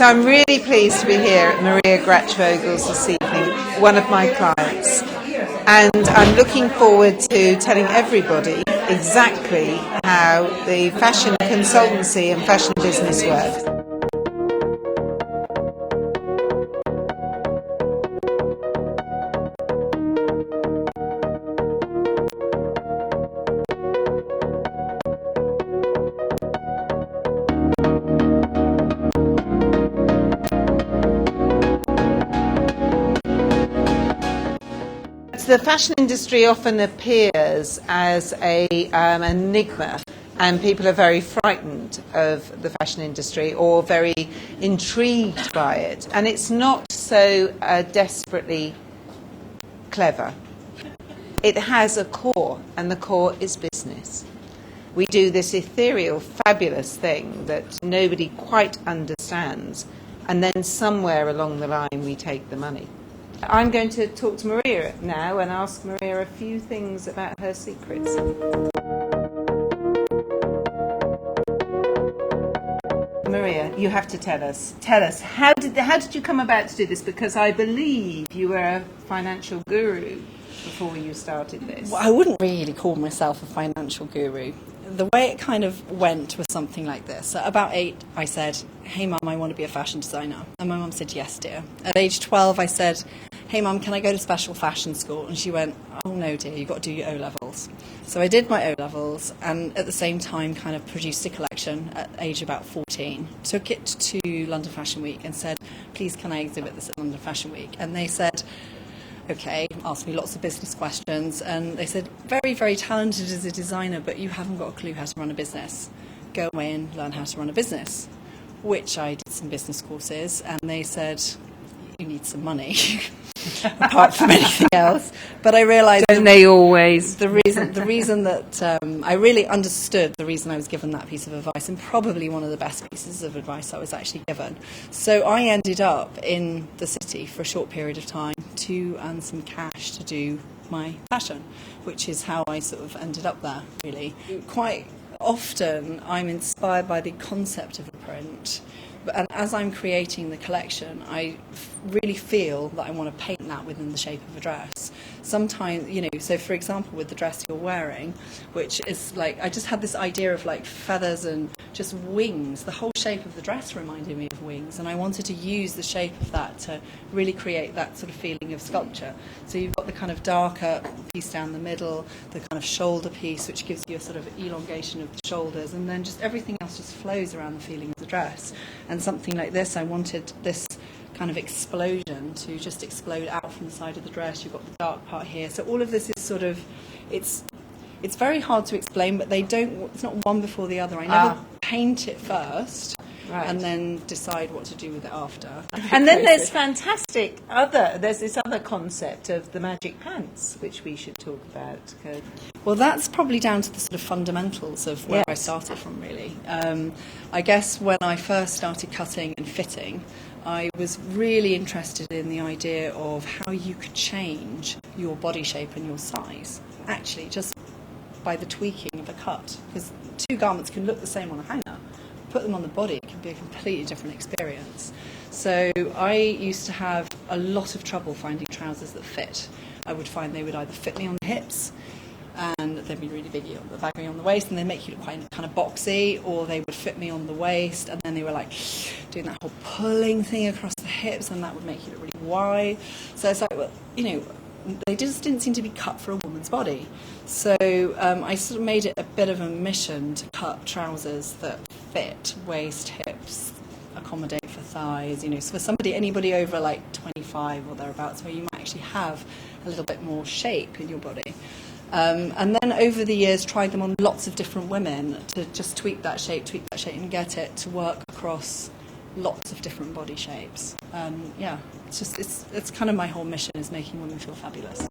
So I'm really pleased to be here at Maria Grachvogel's this evening, one of my clients. And I'm looking forward to telling everybody exactly how the fashion consultancy and fashion business works. The fashion industry often appears as an enigma, and people are very frightened of the fashion industry or very intrigued by it. And it's not so desperately clever. It has a core, and the core is business. We do this ethereal, fabulous thing that nobody quite understands, and then somewhere along the line we take the money. I'm going to talk to Maria now and ask Maria a few things about her secrets. Maria, you have to tell us, how did you come about to do this? Because I believe you were a financial guru before you started this. Well, I wouldn't really call myself a financial guru. The way it kind of went was something like this. At about 8, I said, "Hey Mum, I want to be a fashion designer." And my mum said, "Yes, dear." At age 12, I said, "Hey Mum, can I go to special fashion school?" And she went, "Oh no, dear, you've got to do your O-levels." So I did my O-levels, and at the same time kind of produced a collection at age about 14. Took it to London Fashion Week and said, "Please, can I exhibit this at London Fashion Week?" And they said, "Okay," asked me lots of business questions, and they said, "Very, very talented as a designer, but you haven't got a clue how to run a business. Go away and learn how to run a business," which I did some business courses, and they said, "You need some money," apart from anything else. But I realised... Don't they always? The reason that I really understood the reason I was given that piece of advice, and probably one of the best pieces of advice I was actually given. So I ended up in the city for a short period of time to earn some cash to do my fashion, which is how I sort of ended up there, really. Quite often I'm inspired by the concept of a print, and as I'm creating the collection, I really feel that I want to paint that within the shape of a dress. Sometimes, so for example, with the dress you're wearing, which is like, I just had this idea of like feathers and just wings. The whole shape of the dress reminded me of wings, and I wanted to use the shape of that to really create that sort of feeling of sculpture. So you've got the kind of darker piece down the middle, the kind of shoulder piece, which gives you a sort of elongation of the shoulders, and then just everything else just flows around the feeling of the dress. And something like this, I wanted this kind of explosion to just explode out from the side of the dress. You've got the dark part here. So all of this is sort of, it's very hard to explain, but it's not one before the other. I never paint it first. Right. And then decide what to do with it after. And then there's there's this other concept of the magic pants, which we should talk about. Well, that's probably down to the sort of fundamentals of where I started from, really. I guess when I first started cutting and fitting, I was really interested in the idea of how you could change your body shape and your size, actually, just by the tweaking of a cut. Because 2 garments can look the same on a hanger. Put them on the body, it can be a completely different experience. So I used to have a lot of trouble finding trousers that fit. I would find they would either fit me on the hips, and they'd be really baggy on the waist, and they'd make you look quite kind of boxy, or they would fit me on the waist, and then they were like doing that whole pulling thing across the hips, and that would make you look really wide. So it's like, well, they just didn't seem to be cut for a woman's body. So I sort of made it a bit of a mission to cut trousers that fit waist, hips, accommodate for thighs, so for anybody over like 25 or thereabouts, where you might actually have a little bit more shape in your body. And then over the years tried them on lots of different women to just tweak that shape and get it to work across lots of different body shapes. It's kind of my whole mission, is making women feel fabulous.